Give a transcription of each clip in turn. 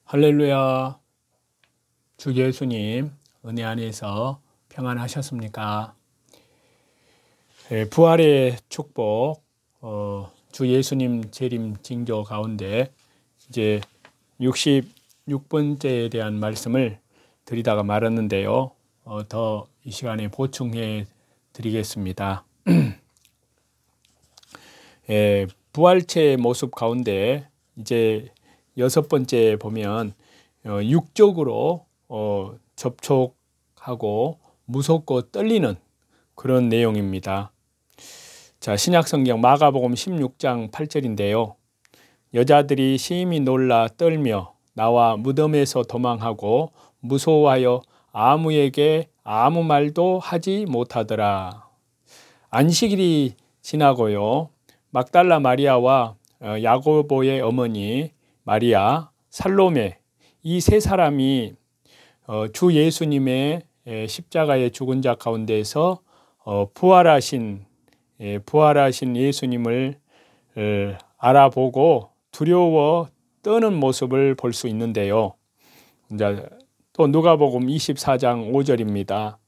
할렐루야. 주 예수님 은혜 안에서 평안하셨습니까? 부활의 축복, 주 예수님 재림 징조 가운데 이제 66번째에 대한 말씀을 드리다가 말았는데요. 더 이 시간에 보충해 드리겠습니다. 부활체의 모습 가운데 이제 6번째 보면 육적으로 접촉하고 무섭고 떨리는 그런 내용입니다. 자, 신약성경 마가복음 16장 8절인데요. 여자들이 심히 놀라 떨며 나와 무덤에서 도망하고 무서워하여 아무에게 아무 말도 하지 못하더라. 안식일이 지나고요. 막달라 마리아와 야고보의 어머니 마리아, 살로메, 이 세 사람이 주 예수님의 십자가의 죽은 자 가운데서 부활하신 예수님을 알아보고 두려워 떠는 모습을 볼 수 있는데요. 또 누가복음 24장 5절입니다.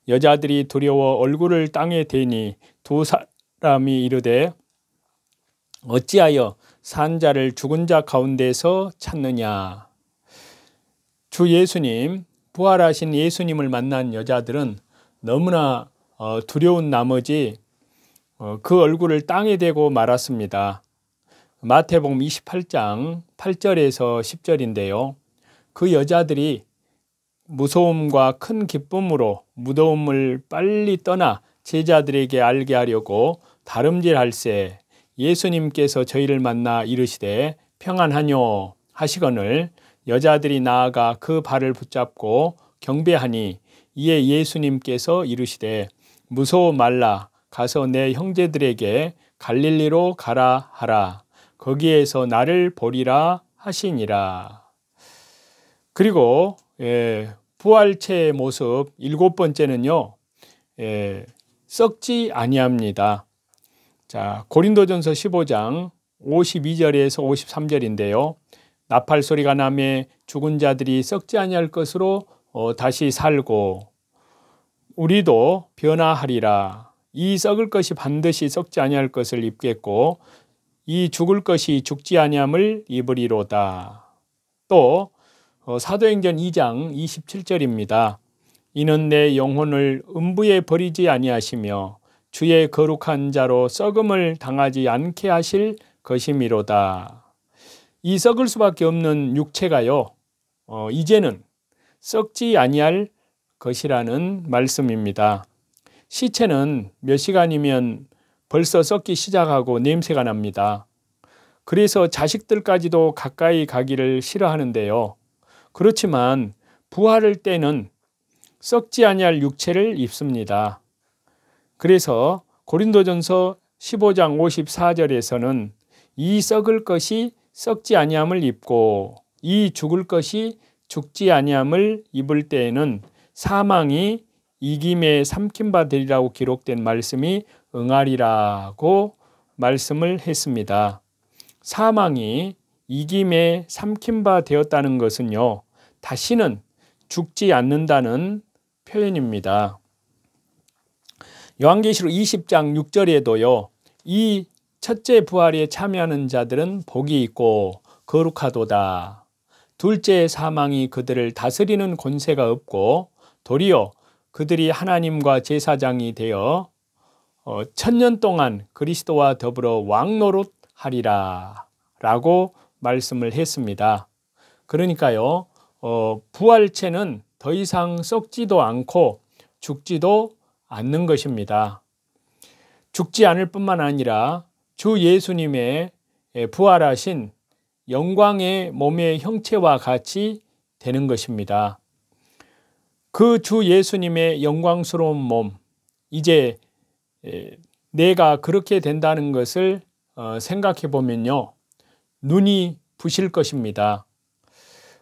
여자들이 두려워 얼굴을 땅에 대니 두 사람이 이르되 어찌하여 산 자를 죽은 자 가운데서 찾느냐. 주 예수님, 부활하신 예수님을 만난 여자들은 너무나 두려운 나머지 그 얼굴을 땅에 대고 말았습니다. 마태복음 28장 8절에서 10절인데요. 그 여자들이 무서움과 큰 기쁨으로 무덤을 빨리 떠나 제자들에게 알게 하려고 다름질할세 예수님께서 저희를 만나 이르시되 평안하뇨 하시거늘 여자들이 나아가 그 발을 붙잡고 경배하니 이에 예수님께서 이르시되 무서워 말라 가서 내 형제들에게 갈릴리로 가라 하라 거기에서 나를 보리라 하시니라. 그리고 부활체의 모습 7번째는요. 썩지 아니합니다. 자, 고린도전서 15장 52절에서 53절인데요. 나팔 소리가 나매 죽은 자들이 썩지 아니할 것으로 다시 살고 우리도 변화하리라. 이 썩을 것이 반드시 썩지 아니할 것을 입겠고 이 죽을 것이 죽지 아니함을 입으리로다. 또 사도행전 2장 27절입니다. 이는 내 영혼을 음부에 버리지 아니하시며 주의 거룩한 자로 썩음을 당하지 않게 하실 것이미로다. 이 썩을 수밖에 없는 육체가요. 이제는 썩지 아니할 것이라는 말씀입니다. 시체는 몇 시간이면 벌써 썩기 시작하고 냄새가 납니다. 그래서 자식들까지도 가까이 가기를 싫어하는데요. 그렇지만 부활할 때는 썩지 아니할 육체를 입습니다. 그래서 고린도전서 15장 54절에서는 이 썩을 것이 썩지 아니함을 입고 이 죽을 것이 죽지 아니함을 입을 때에는 사망이 이김에 삼킨 바 되리라고 기록된 말씀이 응하리라고 말씀을 했습니다. 사망이 이김에 삼킨 바 되었다는 것은요. 다시는 죽지 않는다는 표현입니다. 요한계시록 20장 6절에도요. 이 첫째 부활에 참여하는 자들은 복이 있고 거룩하도다. 둘째 사망이 그들을 다스리는 권세가 없고 도리어 그들이 하나님과 제사장이 되어 1000년 동안 그리스도와 더불어 왕노릇하리라 라고 말씀을 했습니다. 그러니까요. 부활체는 더 이상 썩지도 않고 죽지도 않는 것입니다. 죽지 않을 뿐만 아니라 주 예수님의 부활하신 영광의 몸의 형체와 같이 되는 것입니다. 그 주 예수님의 영광스러운 몸, 이제 내가 그렇게 된다는 것을 생각해 보면요. 눈이 부실 것입니다.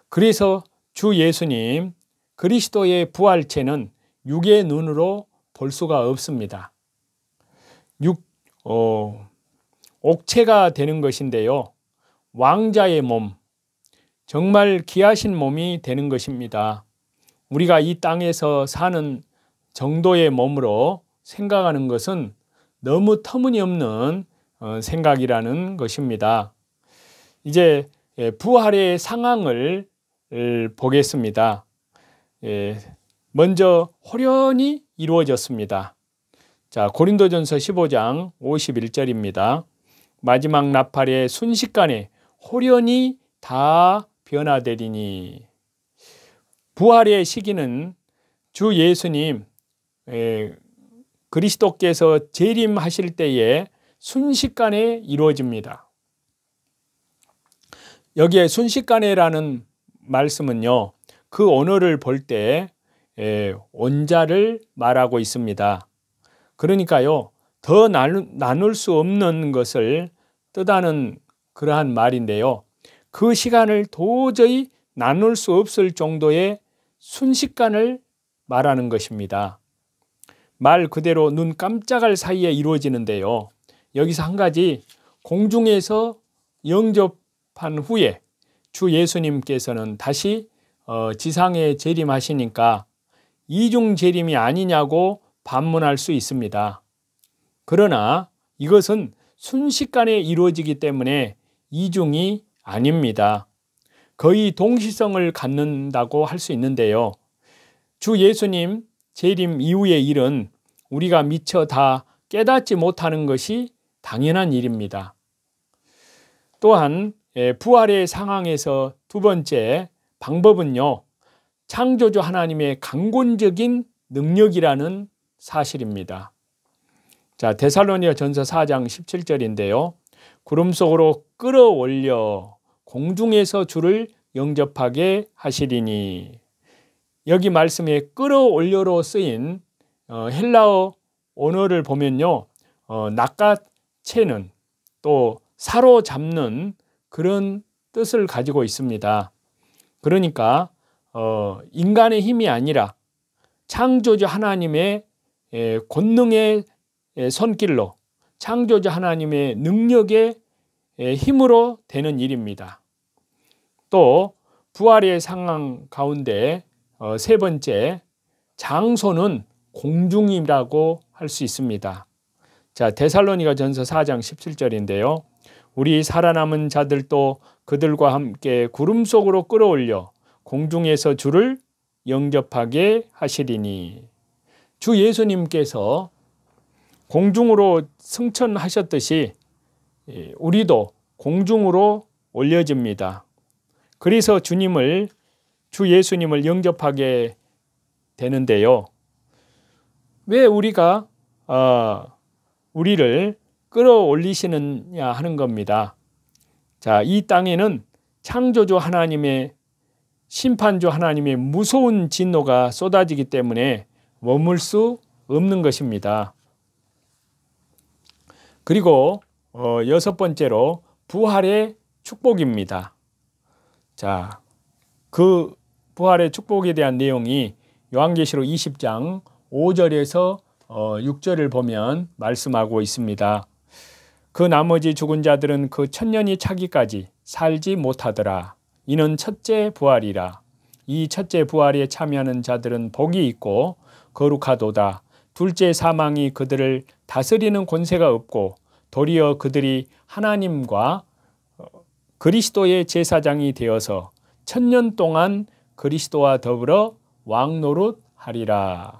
그래서 주 예수님 그리스도의 부활체는 육의 눈으로 볼 수가 없습니다. 옥체가 되는 것인데요. 왕자의 몸, 정말 귀하신 몸이 되는 것입니다. 우리가 이 땅에서 사는 정도의 몸으로 생각하는 것은 너무 터무니없는 생각이라는 것입니다. 이제 부활의 상황을 보겠습니다. 먼저 호련히 이루어졌습니다. 자, 고린도전서 15장 51절입니다. 마지막 나팔에 순식간에 호련히 다 변화되리니. 부활의 시기는 주 예수님 그리스도께서 재림하실 때에 순식간에 이루어집니다. 여기에 순식간에라는 말씀은요, 그 언어를 볼 때 원자를 말하고 있습니다. 그러니까요, 더 나눌 수 없는 것을 뜻하는 그러한 말인데요, 그 시간을 도저히 나눌 수 없을 정도의 순식간을 말하는 것입니다. 말 그대로 눈 깜짝할 사이에 이루어지는데요, 여기서 한 가지, 공중에서 영접한 후에 주 예수님께서는 다시 지상에 재림하시니까 이중 재림이 아니냐고 반문할 수 있습니다. 그러나 이것은 순식간에 이루어지기 때문에 이중이 아닙니다. 거의 동시성을 갖는다고 할 수 있는데요, 주 예수님 재림 이후의 일은 우리가 미처 다 깨닫지 못하는 것이 당연한 일입니다. 또한 부활의 상황에서 두 번째 방법은요, 창조주 하나님의 강권적인 능력이라는 사실입니다. 자, 데살로니가전서 4장 17절인데요. 구름 속으로 끌어올려 공중에서 주를 영접하게 하시리니. 여기 말씀에 끌어올려로 쓰인 헬라어 언어를 보면요, 낚아채는 또 사로잡는 그런 뜻을 가지고 있습니다. 그러니까 인간의 힘이 아니라 창조주 하나님의 권능의 손길로, 창조주 하나님의 능력의 힘으로 되는 일입니다. 또 부활의 상황 가운데 세 번째, 장소는 공중이라고 할 수 있습니다. 자, 데살로니가전서 4장 17절인데요. 우리 살아남은 자들도 그들과 함께 구름 속으로 끌어올려 공중에서 주를 영접하게 하시리니. 주 예수님께서 공중으로 승천하셨듯이 우리도 공중으로 올려집니다. 그래서 주 예수님을 영접하게 되는데요, 왜 우리가 우리를 끌어올리시느냐 하는 겁니다. 자, 이 땅에는 창조주 하나님의, 심판주 하나님의 무서운 진노가 쏟아지기 때문에 머물 수 없는 것입니다. 그리고 여섯 번째로 부활의 축복입니다. 자, 그 부활의 축복에 대한 내용이 요한계시록 20장 5절에서 6절을 보면 말씀하고 있습니다. 그 나머지 죽은 자들은 그 천년이 차기까지 살지 못하더라. 이는 첫째 부활이라. 이 첫째 부활에 참여하는 자들은 복이 있고 거룩하도다. 둘째 사망이 그들을 다스리는 권세가 없고 도리어 그들이 하나님과 그리스도의 제사장이 되어서 천년 동안 그리스도와 더불어 왕노릇하리라.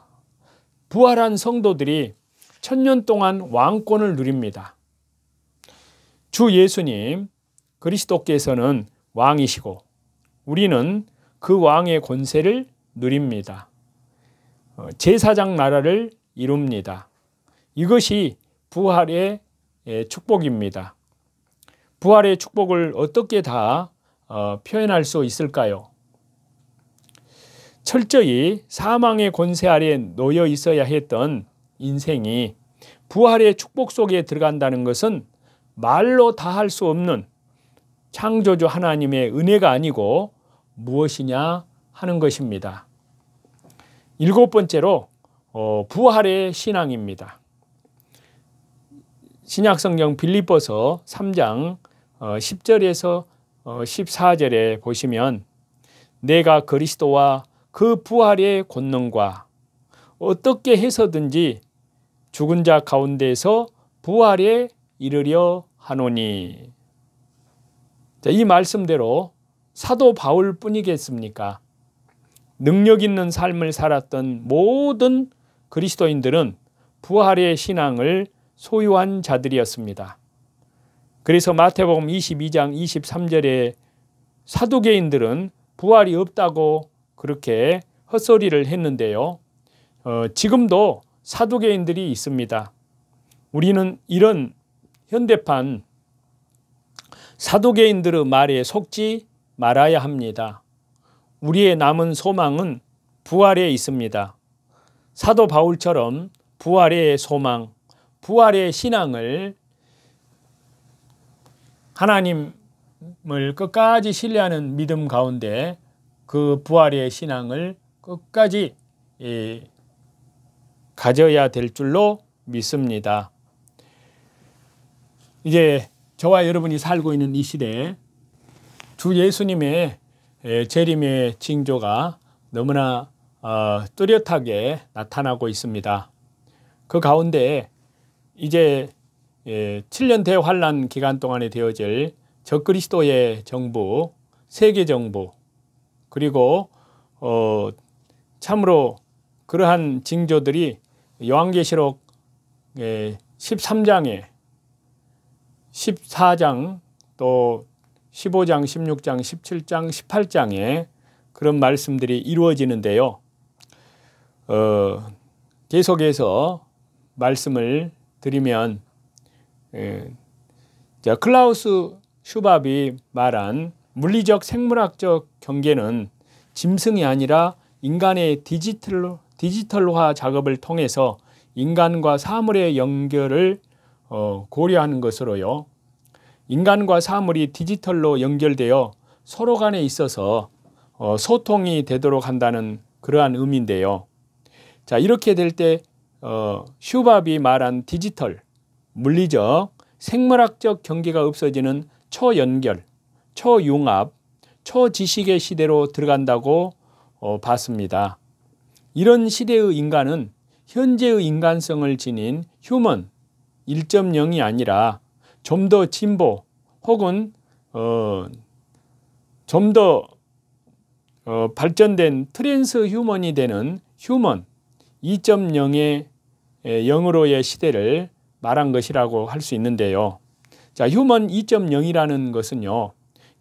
부활한 성도들이 천년 동안 왕권을 누립니다. 주 예수님 그리스도께서는 왕이시고 우리는 그 왕의 권세를 누립니다. 제사장 나라를 이룹니다. 이것이 부활의 축복입니다. 부활의 축복을 어떻게 다 표현할 수 있을까요? 철저히 사망의 권세 아래 놓여 있어야 했던 인생이 부활의 축복 속에 들어간다는 것은 말로 다 할 수 없는 창조주 하나님의 은혜가 아니고 무엇이냐 하는 것입니다. 일곱 번째로 부활의 신앙입니다. 신약성경 빌립보서 3장 10절에서 14절에 보시면 내가 그리스도와 그 부활의 권능과 어떻게 해서든지 죽은 자 가운데서 부활에 이르려 하노니. 자, 이 말씀대로 사도 바울뿐이겠습니까? 능력 있는 삶을 살았던 모든 그리스도인들은 부활의 신앙을 소유한 자들이었습니다. 그래서 마태복음 22장 23절에 사두개인들은 부활이 없다고 그렇게 헛소리를 했는데요. 지금도 사두개인들이 있습니다. 우리는 이런 현대판 사두개인들의 말에 속지 말아야 합니다. 우리의 남은 소망은 부활에 있습니다. 사도 바울처럼 부활의 소망, 부활의 신앙을 하나님을 끝까지 신뢰하는 믿음 가운데 그 부활의 신앙을 끝까지 가져야 될 줄로 믿습니다. 이제 저와 여러분이 살고 있는 이 시대에 주 예수님의 재림의 징조가 너무나 뚜렷하게 나타나고 있습니다. 그 가운데 이제 7년 대환란 기간 동안에 되어질 적그리스도의 정부, 세계 정부, 그리고 참으로 그러한 징조들이 요한계시록 13장에 14장 또 15장, 16장, 17장, 18장에 그런 말씀들이 이루어지는데요. 계속해서 말씀을 드리면 클라우스 슈밥이 말한 물리적 생물학적 경계는 짐승이 아니라 인간의 디지털화 작업을 통해서 인간과 사물의 연결을 고려하는 것으로요. 인간과 사물이 디지털로 연결되어 서로 간에 있어서 소통이 되도록 한다는 그러한 의미인데요. 자, 이렇게 될 때 슈밥이 말한 디지털, 물리적, 생물학적 경계가 없어지는 초연결, 초융합, 초지식의 시대로 들어간다고 봤습니다. 이런 시대의 인간은 현재의 인간성을 지닌 휴먼 1.0이 아니라 좀 더 진보 혹은 좀 더 발전된 트랜스 휴먼이 되는 휴먼 2.0의 0으로의 시대를 말한 것이라고 할 수 있는데요. 자, 휴먼 2.0이라는 것은요,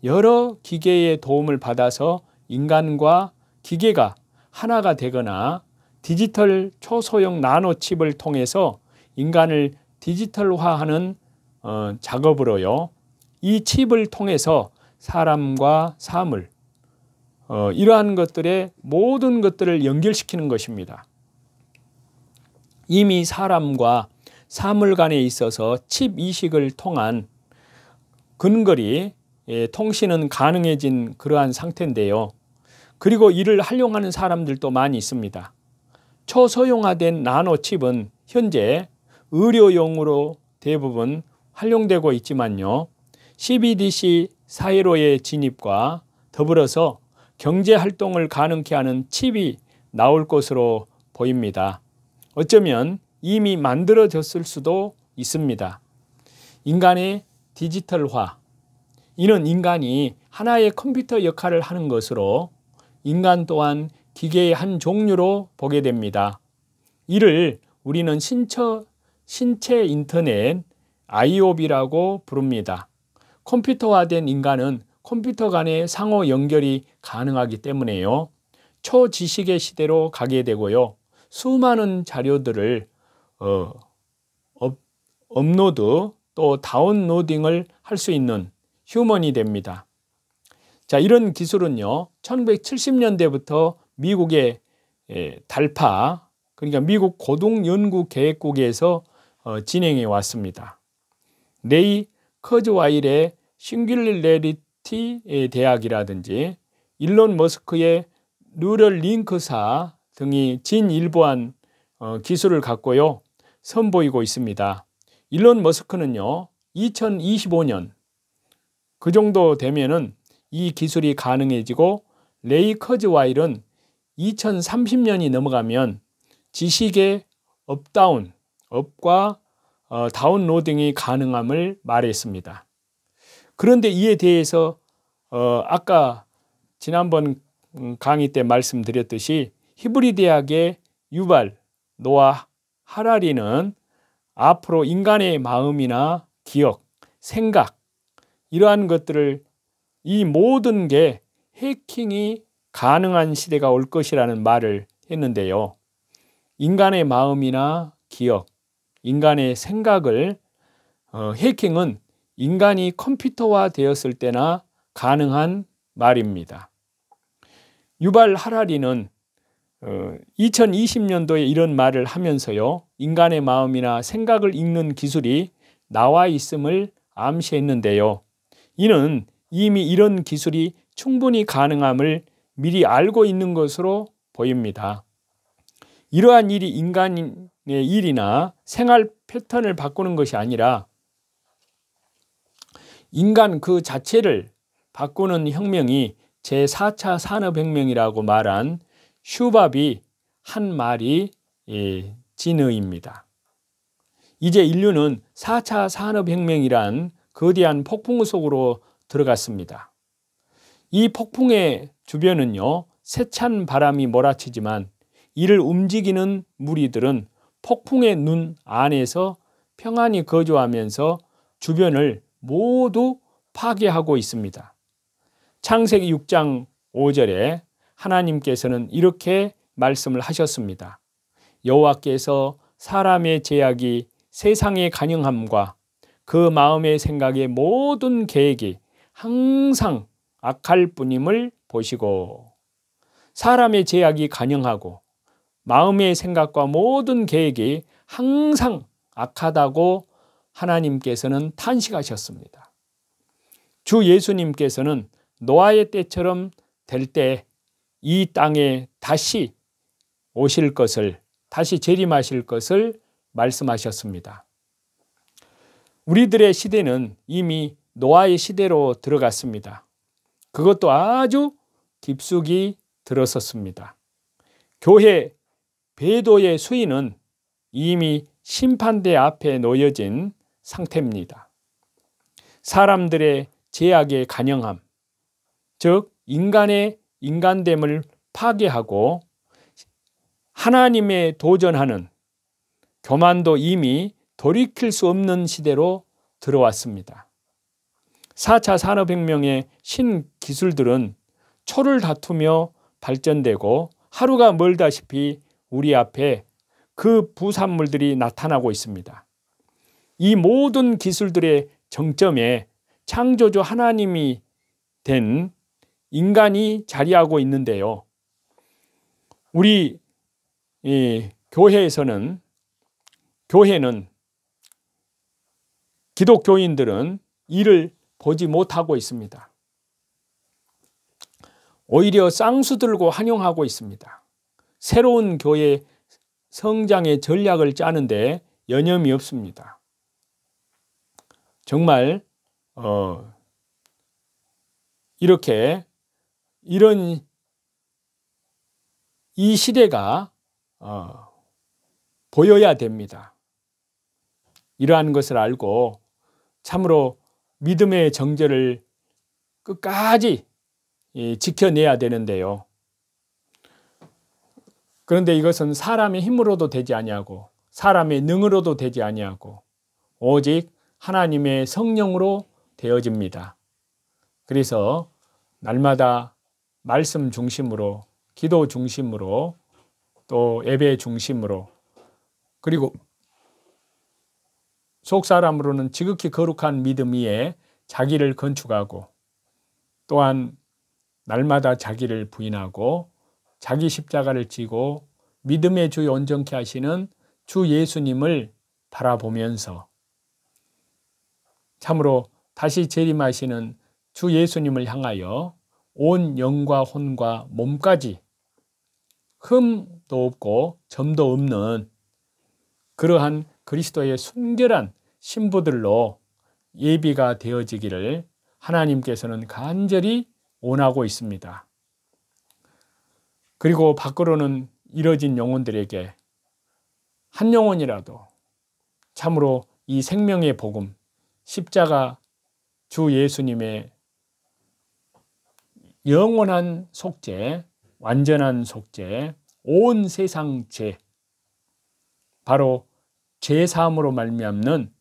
여러 기계의 도움을 받아서 인간과 기계가 하나가 되거나 디지털 초소형 나노칩을 통해서 인간을 디지털화하는 작업으로요. 이 칩을 통해서 사람과 사물, 이러한 것들의 모든 것들을 연결시키는 것입니다. 이미 사람과 사물 간에 있어서 칩 이식을 통한 근거리 통신은 가능해진 그러한 상태인데요. 그리고 이를 활용하는 사람들도 많이 있습니다. 초소형화된 나노칩은 현재 의료용으로 대부분 활용되고 있지만요. CBDC 사회로의 진입과 더불어서 경제활동을 가능케 하는 칩이 나올 것으로 보입니다. 어쩌면 이미 만들어졌을 수도 있습니다. 인간의 디지털화, 이는 인간이 하나의 컴퓨터 역할을 하는 것으로 인간 또한 기계의 한 종류로 보게 됩니다. 이를 우리는 신체 인터넷 IOB라고 부릅니다. 컴퓨터화된 인간은 컴퓨터 간의 상호 연결이 가능하기 때문에요. 초지식의 시대로 가게 되고요. 수많은 자료들을 업로드 또 다운로딩을 할 수 있는 휴먼이 됩니다. 자, 이런 기술은요, 1970년대부터 미국의 달파, 그러니까 미국 고등연구계획국에서 진행해 왔습니다. 레이 커즈와일의 싱귤레리티 대학이라든지 일론 머스크의 뉴럴링크사 등이 진일보한 기술을 갖고요, 선보이고 있습니다. 일론 머스크는요, 2025년 그 정도 되면은 이 기술이 가능해지고 레이 커즈와일은 2030년이 넘어가면 지식의 업다운, 업과 다운로딩이 가능함을 말했습니다. 그런데 이에 대해서 아까 지난번 강의 때 말씀드렸듯이 히브리 대학의 유발 노아 하라리는 앞으로 인간의 마음이나 기억, 생각 이러한 것들을 이 모든 게 해킹이 가능한 시대가 올 것이라는 말을 했는데요. 인간의 마음이나 기억, 인간의 생각을 해킹은 인간이 컴퓨터화 되었을 때나 가능한 말입니다. 유발 하라리는 2020년도에 이런 말을 하면서요. 인간의 마음이나 생각을 읽는 기술이 나와 있음을 암시했는데요. 이는 이미 이런 기술이 충분히 가능함을 미리 알고 있는 것으로 보입니다. 이러한 일이 인간의 일이나 생활 패턴을 바꾸는 것이 아니라 인간 그 자체를 바꾸는 혁명이 제4차 산업혁명이라고 말한 슈밥이 한 말이 진의입니다. 이제 인류는 4차 산업혁명이란 거대한 폭풍 속으로 들어갔습니다. 이 폭풍의 주변은요, 세찬 바람이 몰아치지만 이를 움직이는 무리들은 폭풍의 눈 안에서 평안히 거주하면서 주변을 모두 파괴하고 있습니다. 창세기 6장 5절에 하나님께서는 이렇게 말씀을 하셨습니다. 여호와께서 사람의 죄악이 세상의 간영함과 그 마음의 생각의 모든 계획이 항상 악할 뿐임을 보시고, 사람의 죄악이 간영하고 마음의 생각과 모든 계획이 항상 악하다고 하나님께서는 탄식하셨습니다. 주 예수님께서는 노아의 때처럼 될 때 이 땅에 다시 오실 것을, 다시 재림하실 것을 말씀하셨습니다. 우리들의 시대는 이미 노아의 시대로 들어갔습니다. 그것도 아주 깊숙이 들어섰습니다. 교회 배도의 수위는 이미 심판대 앞에 놓여진 상태입니다. 사람들의 죄악의 간영함, 즉 인간의 인간됨을 파괴하고 하나님에 도전하는 교만도 이미 돌이킬 수 없는 시대로 들어왔습니다. 4차 산업혁명의 신기술들은 초를 다투며 발전되고 하루가 멀다시피 우리 앞에 그 부산물들이 나타나고 있습니다. 이 모든 기술들의 정점에 창조주 하나님이 된 인간이 자리하고 있는데요. 우리 교회는 기독교인들은 이를 보지 못하고 있습니다. 오히려 쌍수 들고 환영하고 있습니다. 새로운 교회 성장의 전략을 짜는데 여념이 없습니다. 정말 이런 이 시대가 보여야 됩니다. 이러한 것을 알고 참으로 믿음의 정절을 끝까지 지켜내야 되는데요. 그런데 이것은 사람의 힘으로도 되지 아니하고 사람의 능으로도 되지 아니하고 오직 하나님의 성령으로 되어집니다. 그래서 날마다 말씀 중심으로, 기도 중심으로, 또 예배 중심으로, 그리고 속사람으로는 지극히 거룩한 믿음 위에 자기를 건축하고, 또한 날마다 자기를 부인하고 자기 십자가를 지고 믿음의 주 온전케 하시는 주 예수님을 바라보면서 참으로 다시 재림하시는 주 예수님을 향하여 온 영과 혼과 몸까지 흠도 없고 점도 없는 그러한 그리스도의 순결한 신부들로 예비가 되어지기를 하나님께서는 간절히 원하고 있습니다. 그리고 밖으로는 이뤄진 영혼들에게 한 영혼이라도 참으로 이 생명의 복음, 십자가 주 예수님의 영원한 속죄, 완전한 속죄, 온 세상 죄, 바로 죄 사함으로 말미암는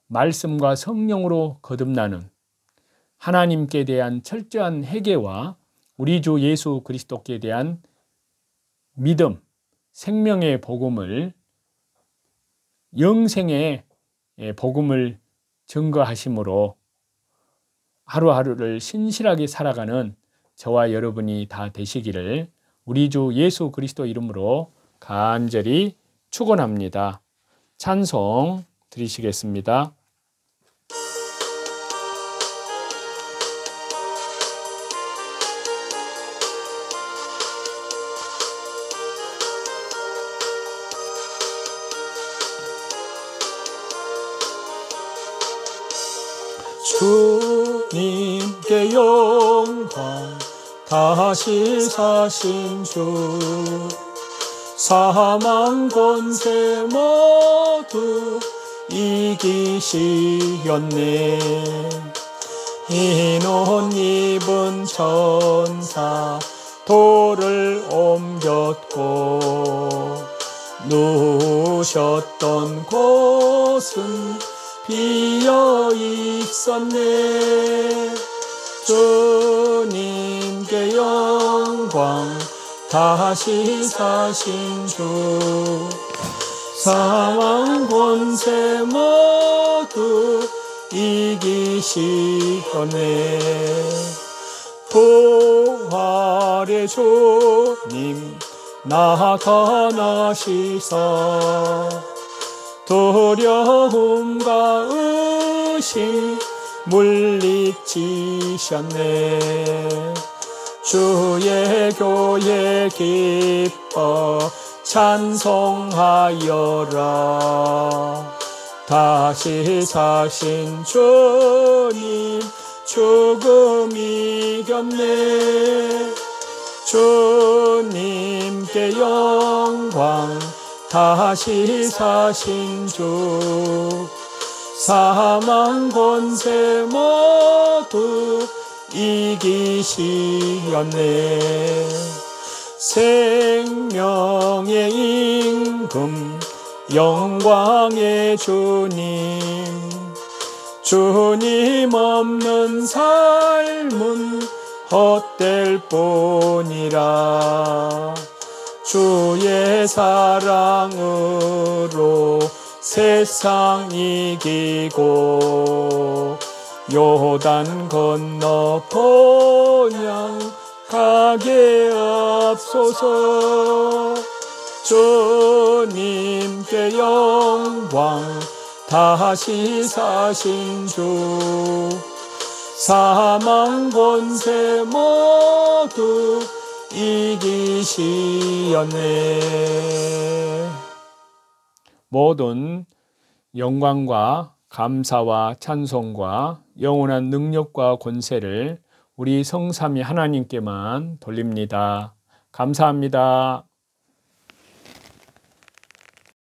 말씀과 성령으로 거듭나는 하나님께 대한 철저한 회개와 우리 주 예수 그리스도께 대한 믿음, 생명의 복음을, 영생의 복음을 증거하심으로 하루하루를 신실하게 살아가는 저와 여러분이 다 되시기를 우리 주 예수 그리스도 이름으로 간절히 축원합니다. 찬송 드리시겠습니다. 주님께 영광 다시 사신 주 사망 권세 모두 이기시었네. 흰 옷 입은 천사 돌을 옮겼고 누우셨던 곳은 비어 있었네. 주님께 영광 다시 사신 주 사망 권세 모두 이기시었네. 부활의 주님 나타나시사 두려움과 의심 물리치셨네. 주의 교회 기뻐 찬송하여라. 다시 사신 주님 죽음 이겼네. 주님께 영광 다시 사신 주 사망 권세 모두 이기시었네. 생명의 임금 영광의 주님 주님 없는 삶은 헛될 뿐이라. 주의 사랑으로 세상 이기고 요단 건너 본향 가게 앞소서. 주님께 영광 다시 사신 주 사망 권세 모두 이기시었네. 모든 영광과 감사와 찬송과 영원한 능력과 권세를 우리 성삼위 하나님께만 돌립니다. 감사합니다.